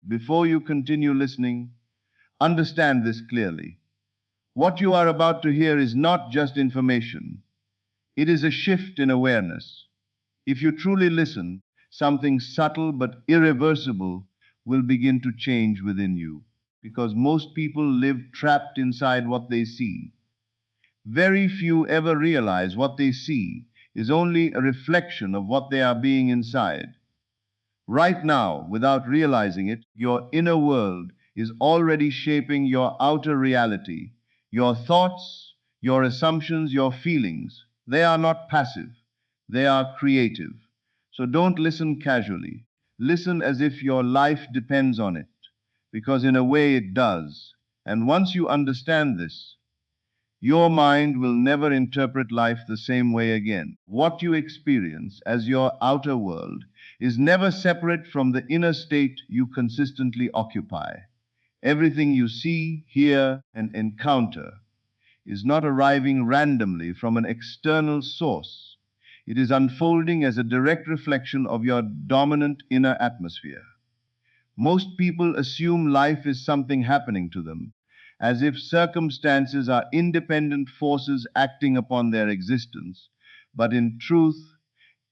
Before you continue listening, understand this clearly. What you are about to hear is not just information, it is a shift in awareness. If you truly listen, something subtle but irreversible will begin to change within you. Because most people live trapped inside what they see. Very few ever realize what they see is only a reflection of what they are being inside. Right now, without realizing it, your inner world is already shaping your outer reality. Your thoughts, your assumptions, your feelings, they are not passive, they are creative. So don't listen casually. Listen as if your life depends on it, because in a way it does. And once you understand this, your mind will never interpret life the same way again. What you experience as your outer world is never separate from the inner state you consistently occupy. Everything you see, hear, and encounter is not arriving randomly from an external source. It is unfolding as a direct reflection of your dominant inner atmosphere. Most people assume life is something happening to them, as if circumstances are independent forces acting upon their existence. But in truth,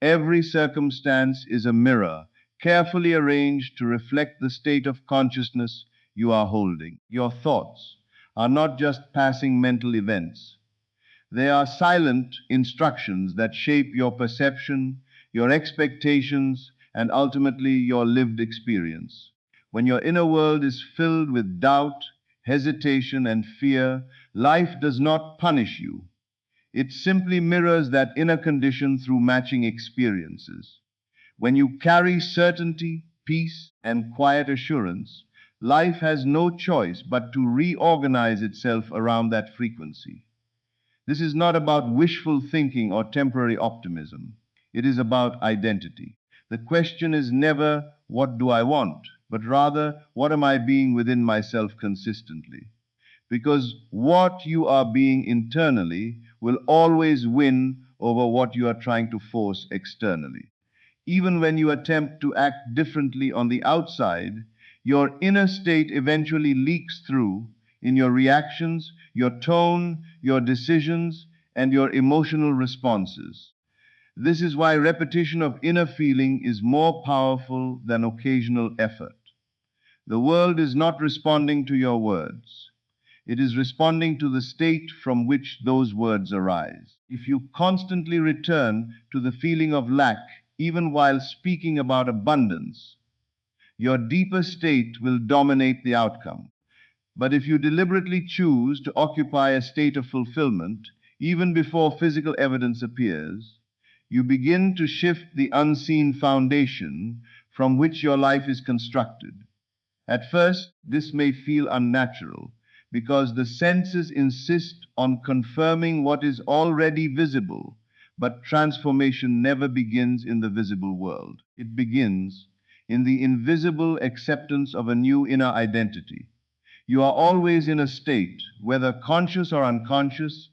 every circumstance is a mirror, carefully arranged to reflect the state of consciousness you are holding. Your thoughts are not just passing mental events. They are silent instructions that shape your perception, your expectations, and ultimately your lived experience. When your inner world is filled with doubt, hesitation, and fear, life does not punish you. It simply mirrors that inner condition through matching experiences. When you carry certainty, peace, and quiet assurance, life has no choice but to reorganize itself around that frequency. This is not about wishful thinking or temporary optimism. It is about identity. The question is never, what do I want? But rather, what am I being within myself consistently? Because what you are being internally will always win over what you are trying to force externally. Even when you attempt to act differently on the outside, your inner state eventually leaks through in your reactions, your tone, your decisions, and your emotional responses. This is why repetition of inner feeling is more powerful than occasional effort. The world is not responding to your words. It is responding to the state from which those words arise. If you constantly return to the feeling of lack, even while speaking about abundance, your deeper state will dominate the outcome. But if you deliberately choose to occupy a state of fulfillment, even before physical evidence appears, you begin to shift the unseen foundation from which your life is constructed. At first, this may feel unnatural because the senses insist on confirming what is already visible, but transformation never begins in the visible world. It begins in the invisible acceptance of a new inner identity. You are always in a state, whether conscious or unconscious,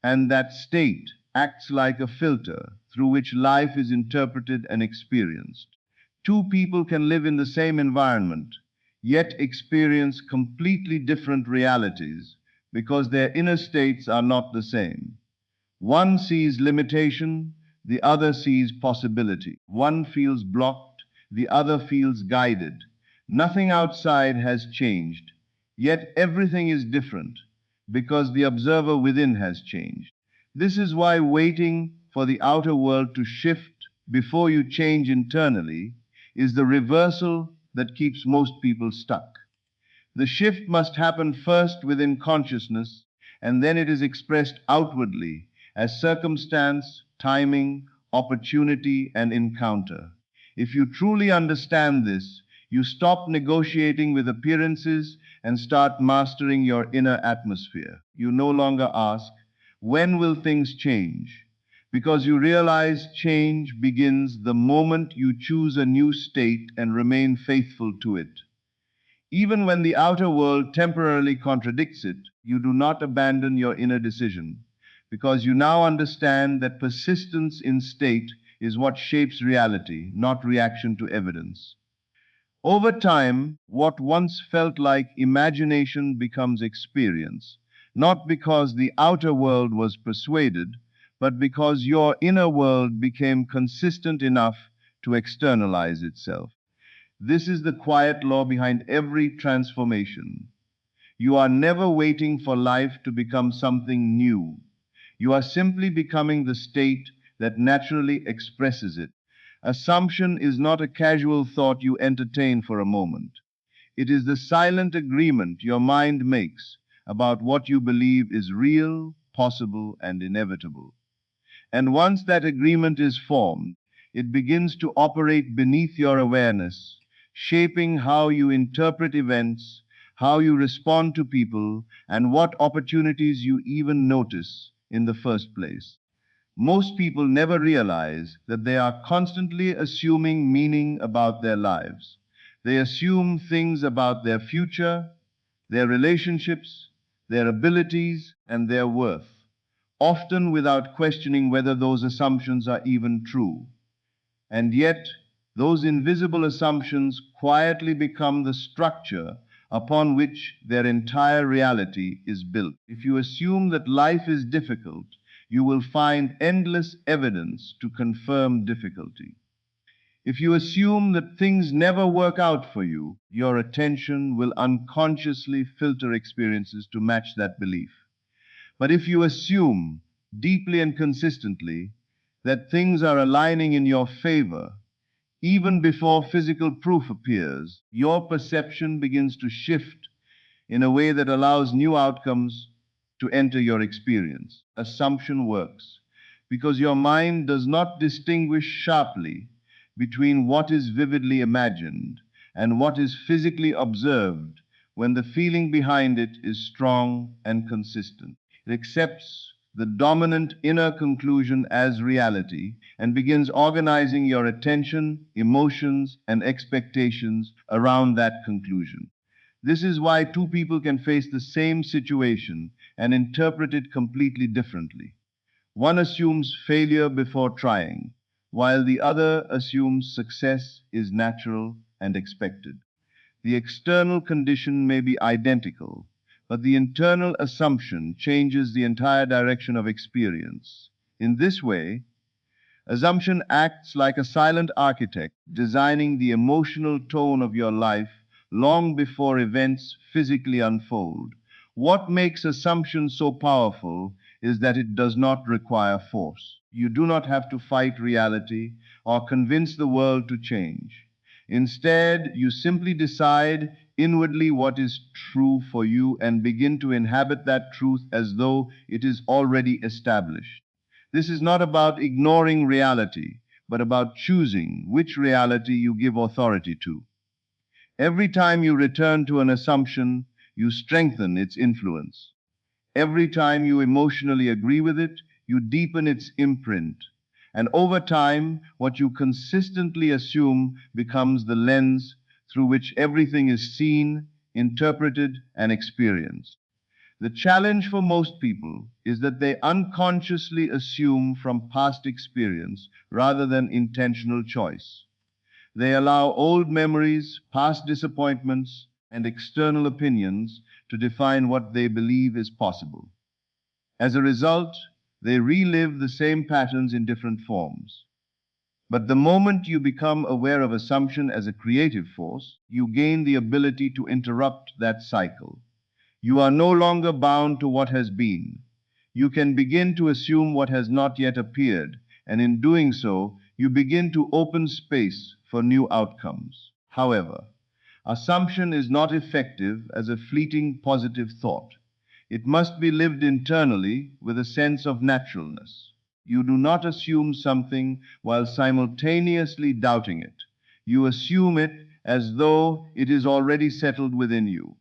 and that state acts like a filter through which life is interpreted and experienced. Two people can live in the same environment, yet experience completely different realities because their inner states are not the same. One sees limitation, the other sees possibility. One feels blocked, the other feels guided. Nothing outside has changed, yet everything is different because the observer within has changed. This is why waiting for the outer world to shift before you change internally is the reversal that keeps most people stuck. The shift must happen first within consciousness, and then it is expressed outwardly as circumstance, timing, opportunity, and encounter. If you truly understand this, you stop negotiating with appearances and start mastering your inner atmosphere. You no longer ask, when will things change? Because you realize change begins the moment you choose a new state and remain faithful to it. Even when the outer world temporarily contradicts it, you do not abandon your inner decision, because you now understand that persistence in state is what shapes reality, not reaction to evidence. Over time, what once felt like imagination becomes experience, not because the outer world was persuaded, but because your inner world became consistent enough to externalize itself. This is the quiet law behind every transformation. You are never waiting for life to become something new. You are simply becoming the state that naturally expresses it. Assumption is not a casual thought you entertain for a moment. It is the silent agreement your mind makes about what you believe is real, possible, and inevitable. And once that agreement is formed, it begins to operate beneath your awareness, shaping how you interpret events, how you respond to people, and what opportunities you even notice in the first place. Most people never realize that they are constantly assuming meaning about their lives. They assume things about their future, their relationships, their abilities, and their worth, often without questioning whether those assumptions are even true. And yet, those invisible assumptions quietly become the structure upon which their entire reality is built. If you assume that life is difficult, you will find endless evidence to confirm difficulty. If you assume that things never work out for you, your attention will unconsciously filter experiences to match that belief. But if you assume deeply and consistently that things are aligning in your favor, even before physical proof appears, your perception begins to shift in a way that allows new outcomes to enter your experience. Assumption works because your mind does not distinguish sharply between what is vividly imagined and what is physically observed when the feeling behind it is strong and consistent. It accepts the dominant inner conclusion as reality and begins organizing your attention, emotions, and expectations around that conclusion. This is why two people can face the same situation and interpret it completely differently. One assumes failure before trying, while the other assumes success is natural and expected. The external condition may be identical, but the internal assumption changes the entire direction of experience. In this way, assumption acts like a silent architect, designing the emotional tone of your life long before events physically unfold. What makes assumption so powerful is that it does not require force. You do not have to fight reality or convince the world to change. Instead, you simply decide inwardly what is true for you and begin to inhabit that truth as though it is already established. This is not about ignoring reality, but about choosing which reality you give authority to. Every time you return to an assumption, you strengthen its influence. Every time you emotionally agree with it, you deepen its imprint. And over time, what you consistently assume becomes the lens through which everything is seen, interpreted, and experienced. The challenge for most people is that they unconsciously assume from past experience rather than intentional choice. They allow old memories, past disappointments, and external opinions to define what they believe is possible. As a result, they relive the same patterns in different forms. But the moment you become aware of assumption as a creative force, you gain the ability to interrupt that cycle. You are no longer bound to what has been. You can begin to assume what has not yet appeared, and in doing so, you begin to open space for new outcomes. However, assumption is not effective as a fleeting positive thought. It must be lived internally with a sense of naturalness. You do not assume something while simultaneously doubting it. You assume it as though it is already settled within you.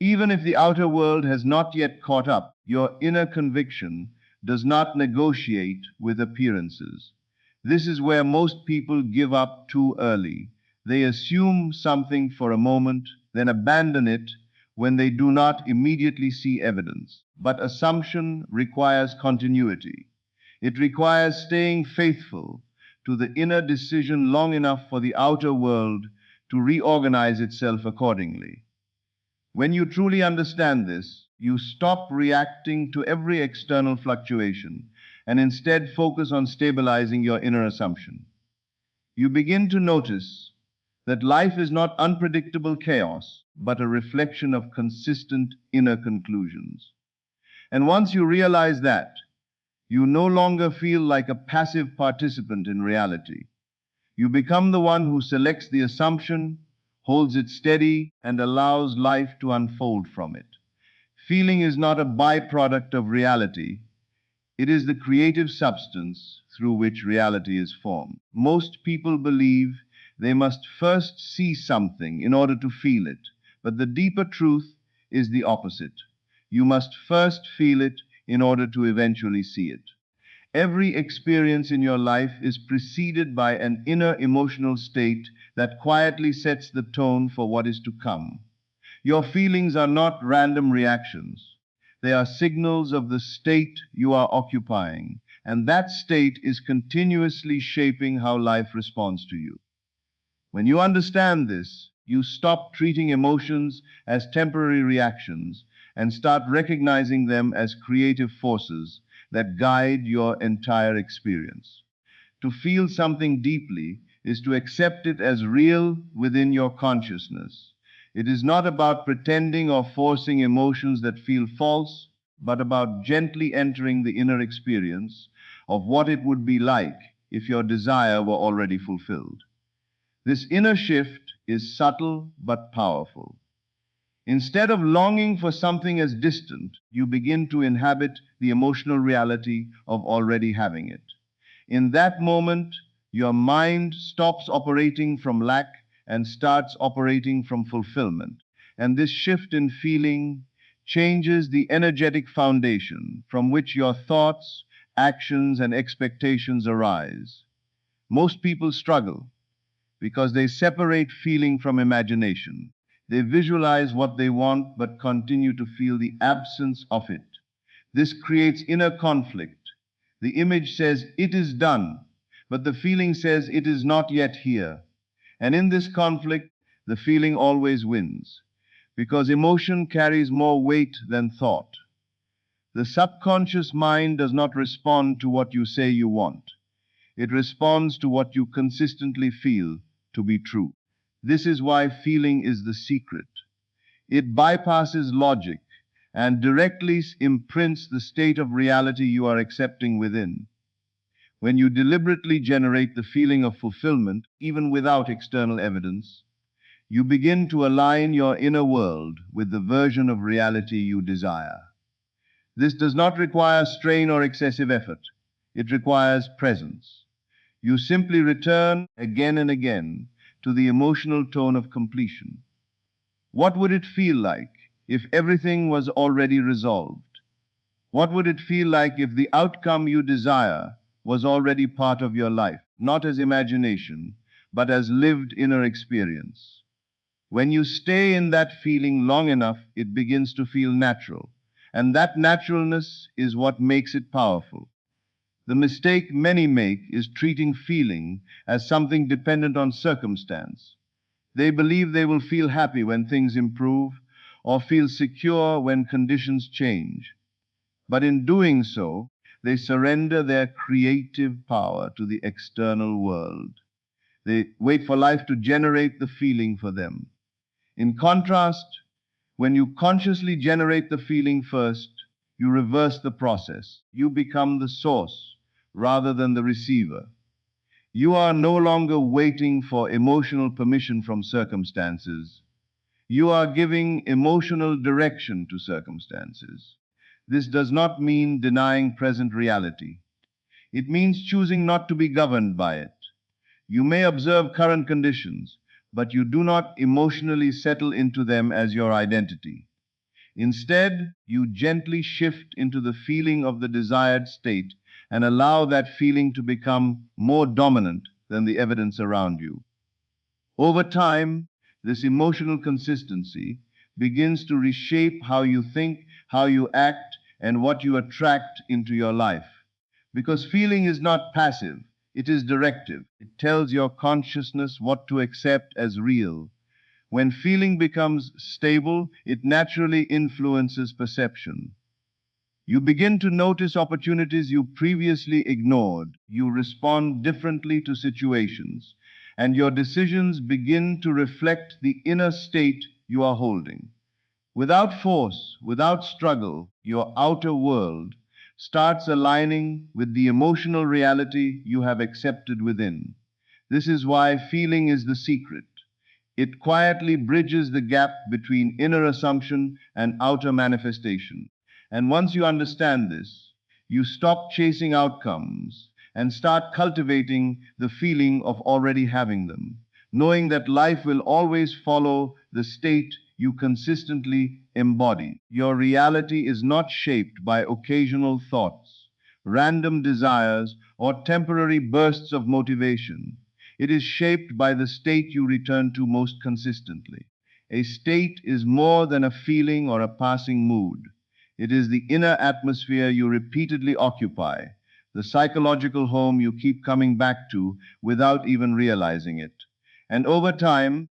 Even if the outer world has not yet caught up, your inner conviction does not negotiate with appearances. This is where most people give up too early. They assume something for a moment, then abandon it when they do not immediately see evidence. But assumption requires continuity. It requires staying faithful to the inner decision long enough for the outer world to reorganize itself accordingly. When you truly understand this, you stop reacting to every external fluctuation and instead focus on stabilizing your inner assumption. You begin to notice that life is not unpredictable chaos, but a reflection of consistent inner conclusions. And once you realize that, you no longer feel like a passive participant in reality. You become the one who selects the assumption, holds it steady, and allows life to unfold from it. Feeling is not a byproduct of reality, it is the creative substance through which reality is formed. Most people believe they must first see something in order to feel it, but the deeper truth is the opposite. You must first feel it in order to eventually see it. Every experience in your life is preceded by an inner emotional state that quietly sets the tone for what is to come. Your feelings are not random reactions. They are signals of the state you are occupying, and that state is continuously shaping how life responds to you. When you understand this, you stop treating emotions as temporary reactions and start recognizing them as creative forces that guide your entire experience. To feel something deeply is to accept it as real within your consciousness. It is not about pretending or forcing emotions that feel false, but about gently entering the inner experience of what it would be like if your desire were already fulfilled. This inner shift is subtle but powerful. Instead of longing for something as distant, you begin to inhabit the emotional reality of already having it. In that moment, your mind stops operating from lack and starts operating from fulfillment. And this shift in feeling changes the energetic foundation from which your thoughts, actions, and expectations arise. Most people struggle because they separate feeling from imagination. They visualize what they want but continue to feel the absence of it. This creates inner conflict. The image says it is done, but the feeling says it is not yet here. And in this conflict, the feeling always wins, because emotion carries more weight than thought. The subconscious mind does not respond to what you say you want. It responds to what you consistently feel to be true. This is why feeling is the secret. It bypasses logic and directly imprints the state of reality you are accepting within. When you deliberately generate the feeling of fulfillment, even without external evidence, you begin to align your inner world with the version of reality you desire. This does not require strain or excessive effort. It requires presence. You simply return again and again to the emotional tone of completion. What would it feel like if everything was already resolved? What would it feel like if the outcome you desire was already part of your life, not as imagination, but as lived inner experience? When you stay in that feeling long enough, it begins to feel natural, and that naturalness is what makes it powerful. The mistake many make is treating feeling as something dependent on circumstance. They believe they will feel happy when things improve or feel secure when conditions change. But in doing so, they surrender their creative power to the external world. They wait for life to generate the feeling for them. In contrast, when you consciously generate the feeling first, you reverse the process. You become the source rather than the receiver. You are no longer waiting for emotional permission from circumstances. You are giving emotional direction to circumstances. This does not mean denying present reality. It means choosing not to be governed by it. You may observe current conditions, but you do not emotionally settle into them as your identity. Instead, you gently shift into the feeling of the desired state and allow that feeling to become more dominant than the evidence around you. Over time, this emotional consistency begins to reshape how you think, how you act, and what you attract into your life. Because feeling is not passive, It is directive. It tells your consciousness what to accept as real. When feeling becomes stable, it naturally influences perception. You begin to notice opportunities you previously ignored. You respond differently to situations, and your decisions begin to reflect the inner state you are holding. Without force, without struggle, your outer world starts aligning with the emotional reality you have accepted within. This is why feeling is the secret. It quietly bridges the gap between inner assumption and outer manifestation. And once you understand this, you stop chasing outcomes and start cultivating the feeling of already having them, knowing that life will always follow the state you consistently embody. Your reality is not shaped by occasional thoughts, random desires, or temporary bursts of motivation. It is shaped by the state you return to most consistently. A state is more than a feeling or a passing mood. It is the inner atmosphere you repeatedly occupy, the psychological home you keep coming back to without even realizing it. And over time,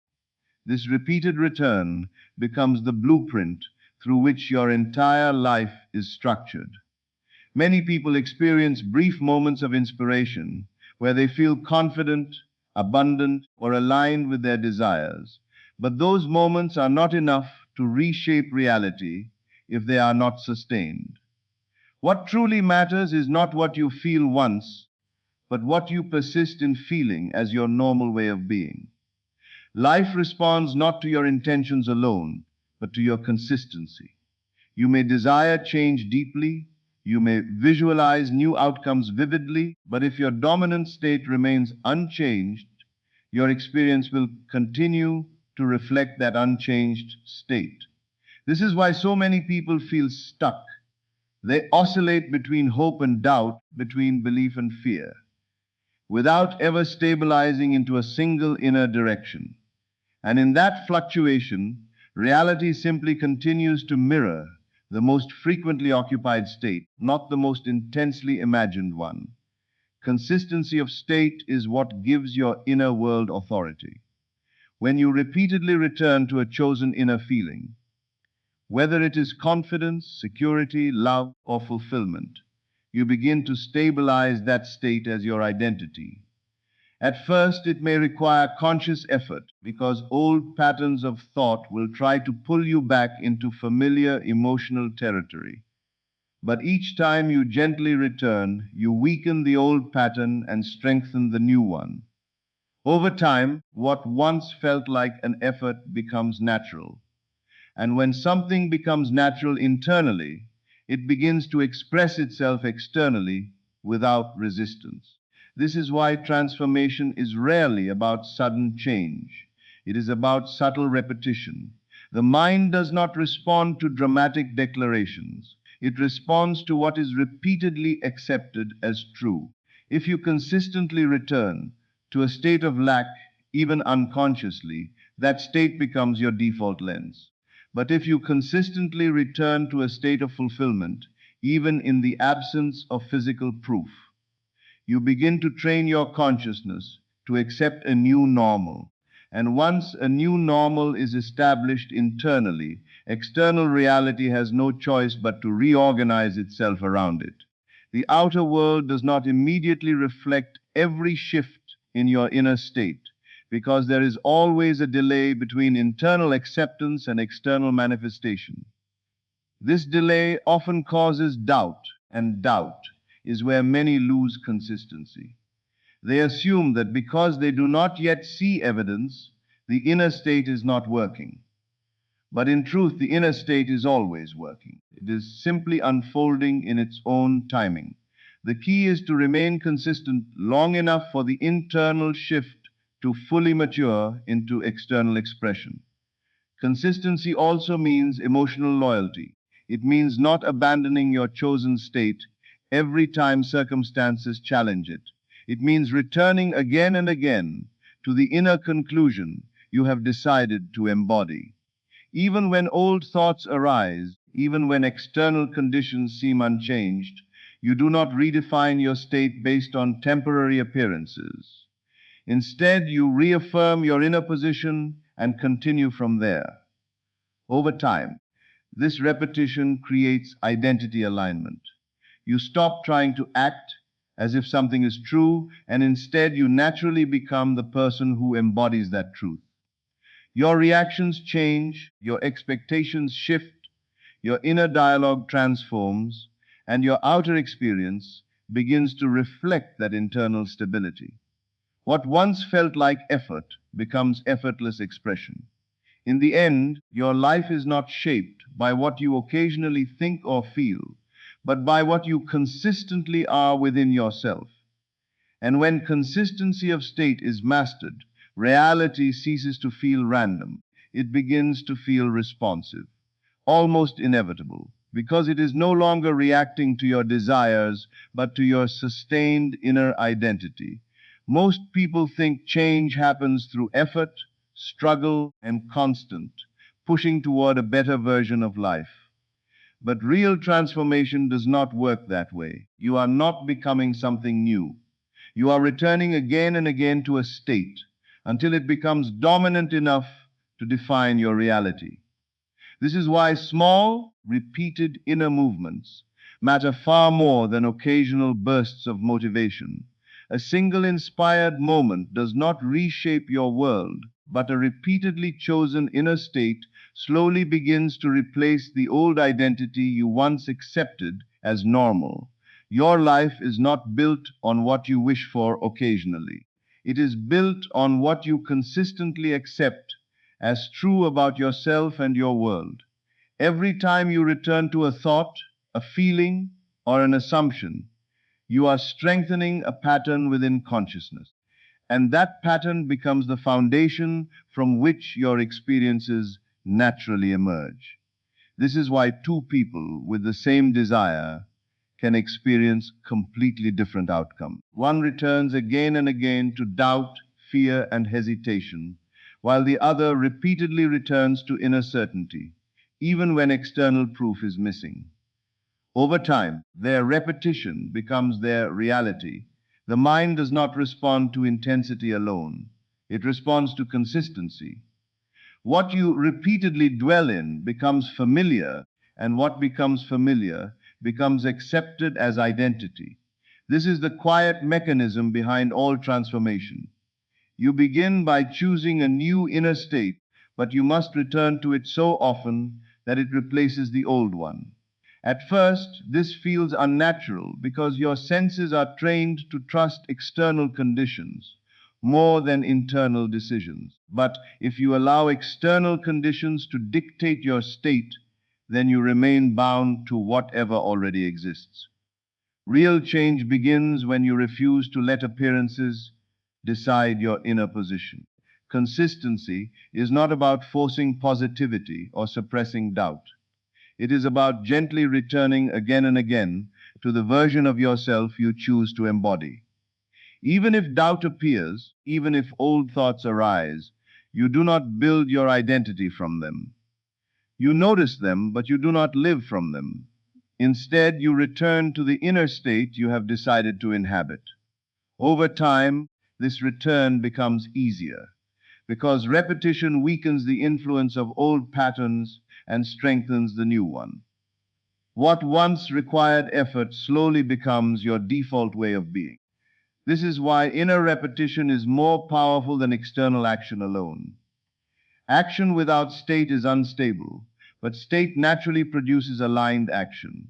this repeated return becomes the blueprint through which your entire life is structured. Many people experience brief moments of inspiration where they feel confident, abundant, or aligned with their desires. But those moments are not enough to reshape reality if they are not sustained. What truly matters is not what you feel once, but what you persist in feeling as your normal way of being. Life responds not to your intentions alone, but to your consistency. You may desire change deeply, you may visualize new outcomes vividly, but if your dominant state remains unchanged, your experience will continue to reflect that unchanged state. This is why so many people feel stuck. They oscillate between hope and doubt, between belief and fear, without ever stabilizing into a single inner direction. And in that fluctuation, reality simply continues to mirror the most frequently occupied state, not the most intensely imagined one. Consistency of state is what gives your inner world authority. When you repeatedly return to a chosen inner feeling, whether it is confidence, security, love, or fulfillment, you begin to stabilize that state as your identity. At first, it may require conscious effort because old patterns of thought will try to pull you back into familiar emotional territory. But each time you gently return, you weaken the old pattern and strengthen the new one. Over time, what once felt like an effort becomes natural. And when something becomes natural internally, it begins to express itself externally without resistance. This is why transformation is rarely about sudden change. It is about subtle repetition. The mind does not respond to dramatic declarations. It responds to what is repeatedly accepted as true. If you consistently return to a state of lack, even unconsciously, that state becomes your default lens. But if you consistently return to a state of fulfillment, even in the absence of physical proof, you begin to train your consciousness to accept a new normal. And once a new normal is established internally, external reality has no choice but to reorganize itself around it. The outer world does not immediately reflect every shift in your inner state, because there is always a delay between internal acceptance and external manifestation. This delay often causes doubt, and doubt is where many lose consistency. They assume that because they do not yet see evidence, the inner state is not working. But in truth, the inner state is always working. It is simply unfolding in its own timing. The key is to remain consistent long enough for the internal shift to fully mature into external expression. Consistency also means emotional loyalty. It means not abandoning your chosen state every time circumstances challenge it. It means returning again and again to the inner conclusion you have decided to embody. Even when old thoughts arise, even when external conditions seem unchanged, You do not redefine your state based on temporary appearances. Instead, you reaffirm your inner position and continue from there. Over time, this repetition creates identity alignment. You stop trying to act as if something is true, and instead you naturally become the person who embodies that truth. Your reactions change, your expectations shift, your inner dialogue transforms, and your outer experience begins to reflect that internal stability. What once felt like effort becomes effortless expression. In the end, your life is not shaped by what you occasionally think or feel, but by what you consistently are within yourself. And when consistency of state is mastered, reality ceases to feel random. It begins to feel responsive, almost inevitable, because it is no longer reacting to your desires, but to your sustained inner identity. Most people think change happens through effort, struggle, and constant pushing toward a better version of life. But real transformation does not work that way. You are not becoming something new. You are returning again and again to a state until it becomes dominant enough to define your reality. This is why small, repeated inner movements matter far more than occasional bursts of motivation. A single inspired moment does not reshape your world, but a repeatedly chosen inner state slowly begins to replace the old identity you once accepted as normal. Your life is not built on what you wish for occasionally. It is built on what you consistently accept as true about yourself and your world. Every time you return to a thought, a feeling, or an assumption, you are strengthening a pattern within consciousness. And that pattern becomes the foundation from which your experiences naturally emerge. This is why two people with the same desire can experience completely different outcomes. One returns again and again to doubt, fear, and hesitation, while the other repeatedly returns to inner certainty, even when external proof is missing. Over time, their repetition becomes their reality. The mind does not respond to intensity alone, it responds to consistency. What you repeatedly dwell in becomes familiar, and what becomes familiar becomes accepted as identity. This is the quiet mechanism behind all transformation. You begin by choosing a new inner state, but you must return to it so often that it replaces the old one. At first, this feels unnatural because your senses are trained to trust external conditions more than internal decisions. But if you allow external conditions to dictate your state, then you remain bound to whatever already exists. Real change begins when you refuse to let appearances decide your inner position. Consistency is not about forcing positivity or suppressing doubt. It is about gently returning again and again to the version of yourself you choose to embody. Even if doubt appears, even if old thoughts arise, you do not build your identity from them. You notice them, but you do not live from them. Instead, you return to the inner state you have decided to inhabit. Over time, this return becomes easier because repetition weakens the influence of old patterns and strengthens the new one. What once required effort slowly becomes your default way of being. This is why inner repetition is more powerful than external action alone. Action without state is unstable, but state naturally produces aligned action.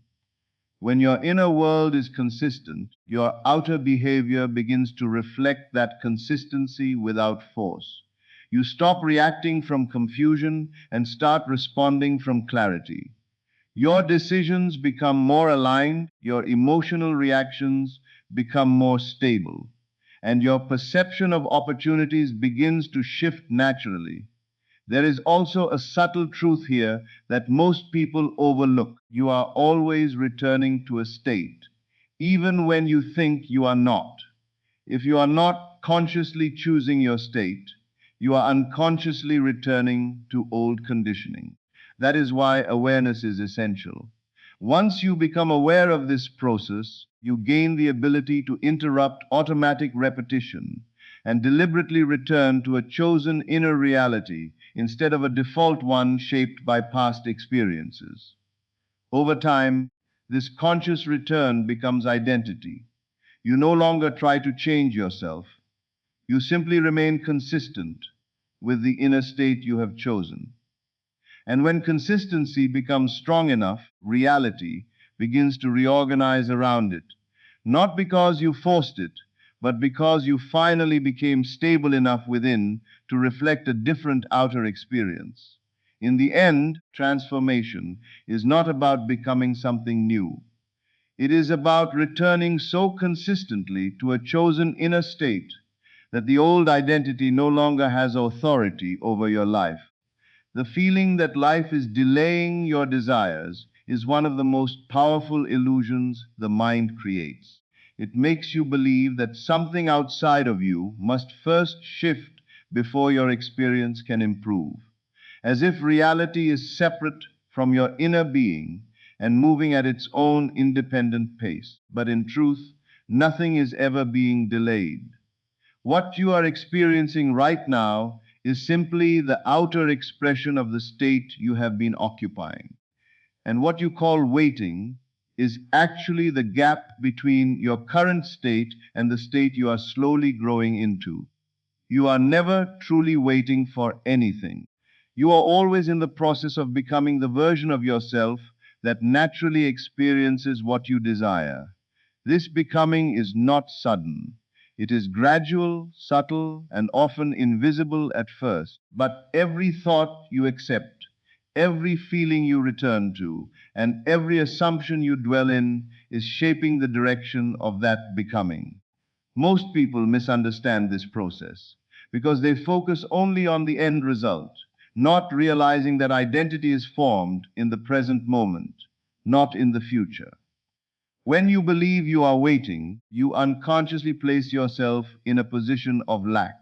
When your inner world is consistent, your outer behavior begins to reflect that consistency without force. You stop reacting from confusion and start responding from clarity. Your decisions become more aligned, your emotional reactions become more stable, and your perception of opportunities begins to shift naturally. There is also a subtle truth here that most people overlook. You are always returning to a state, even when you think you are not. If you are not consciously choosing your state, you are unconsciously returning to old conditioning. That is why awareness is essential. Once you become aware of this process, you gain the ability to interrupt automatic repetition and deliberately return to a chosen inner reality instead of a default one shaped by past experiences. Over time, this conscious return becomes identity. You no longer try to change yourself. You simply remain consistent with the inner state you have chosen. And when consistency becomes strong enough, reality begins to reorganize around it. Not because you forced it, but because you finally became stable enough within to reflect a different outer experience. In the end, transformation is not about becoming something new. It is about returning so consistently to a chosen inner state that the old identity no longer has authority over your life. The feeling that life is delaying your desires is one of the most powerful illusions the mind creates. It makes you believe that something outside of you must first shift before your experience can improve, as if reality is separate from your inner being and moving at its own independent pace. But in truth, nothing is ever being delayed. What you are experiencing right now is simply the outer expression of the state you have been occupying. And what you call waiting is actually the gap between your current state and the state you are slowly growing into. You are never truly waiting for anything. You are always in the process of becoming the version of yourself that naturally experiences what you desire. This becoming is not sudden. It is gradual, subtle, and often invisible at first. But every thought you accept, every feeling you return to, and every assumption you dwell in is shaping the direction of that becoming. Most people misunderstand this process because they focus only on the end result, not realizing that identity is formed in the present moment, not in the future. When you believe you are waiting, you unconsciously place yourself in a position of lack.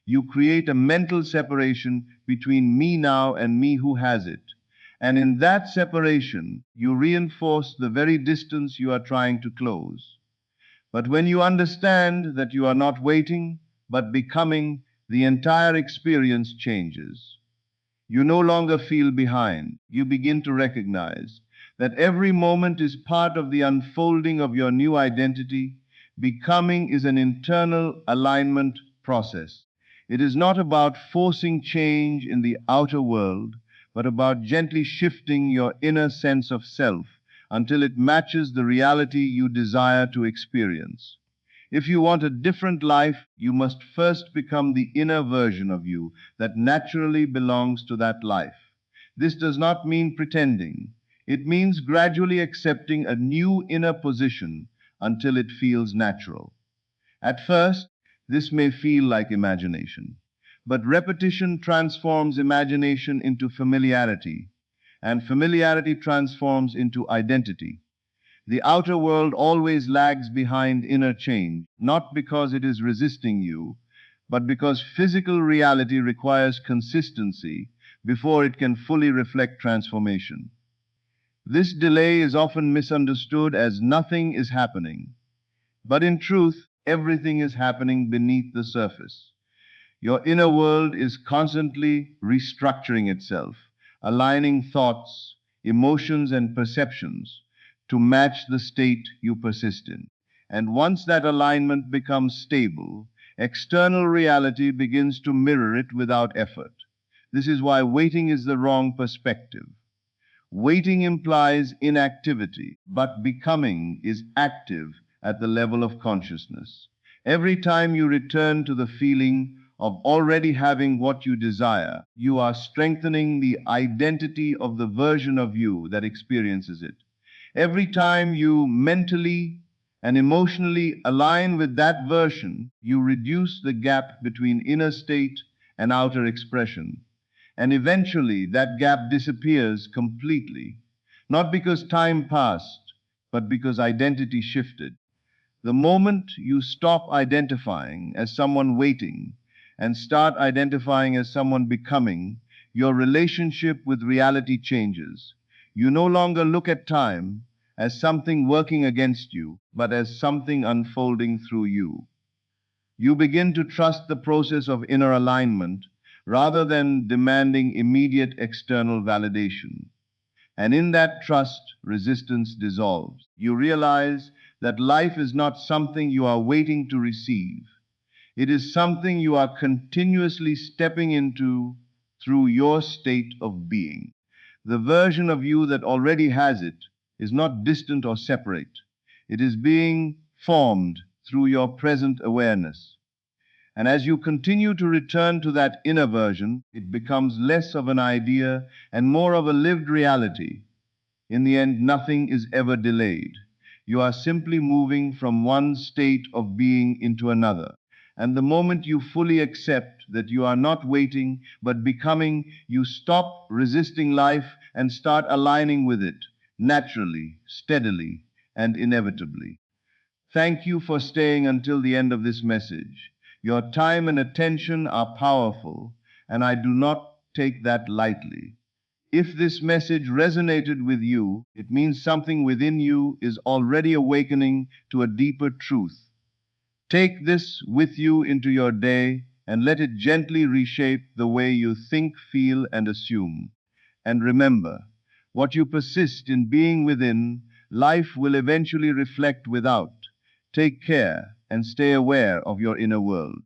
You create a mental separation between me now and me who has it. And in that separation, you reinforce the very distance you are trying to close. But when you understand that you are not waiting, but becoming, the entire experience changes. You no longer feel behind. You begin to recognize that every moment is part of the unfolding of your new identity. Becoming is an internal alignment process. It is not about forcing change in the outer world, but about gently shifting your inner sense of self until it matches the reality you desire to experience. If you want a different life, you must first become the inner version of you that naturally belongs to that life. This does not mean pretending. It means gradually accepting a new inner position until it feels natural. At first, this may feel like imagination, but repetition transforms imagination into familiarity, and familiarity transforms into identity. The outer world always lags behind inner change, not because it is resisting you, but because physical reality requires consistency before it can fully reflect transformation. This delay is often misunderstood as nothing is happening, but in truth, everything is happening beneath the surface. Your inner world is constantly restructuring itself, aligning thoughts, emotions, and perceptions to match the state you persist in. And once that alignment becomes stable, external reality begins to mirror it without effort. This is why waiting is the wrong perspective. Waiting implies inactivity, but becoming is active at the level of consciousness. Every time you return to the feeling of already having what you desire, you are strengthening the identity of the version of you that experiences it. Every time you mentally and emotionally align with that version, you reduce the gap between inner state and outer expression. And eventually that gap disappears completely, not because time passed, but because identity shifted. The moment you stop identifying as someone waiting and start identifying as someone becoming, your relationship with reality changes. You no longer look at time as something working against you, but as something unfolding through you. You begin to trust the process of inner alignment rather than demanding immediate external validation. And in that trust, resistance dissolves. You realize that life is not something you are waiting to receive. It is something you are continuously stepping into through your state of being. The version of you that already has it is not distant or separate. It is being formed through your present awareness. And as you continue to return to that inner version, it becomes less of an idea and more of a lived reality. In the end, nothing is ever delayed. You are simply moving from one state of being into another. And the moment you fully accept that you are not waiting but becoming, you stop resisting life and start aligning with it, naturally, steadily, and inevitably. Thank you for staying until the end of this message. Your time and attention are powerful, and I do not take that lightly. If this message resonated with you, it means something within you is already awakening to a deeper truth. Take this with you into your day and let it gently reshape the way you think, feel, and assume. And remember, what you persist in being within, life will eventually reflect without. Take care and stay aware of your inner world.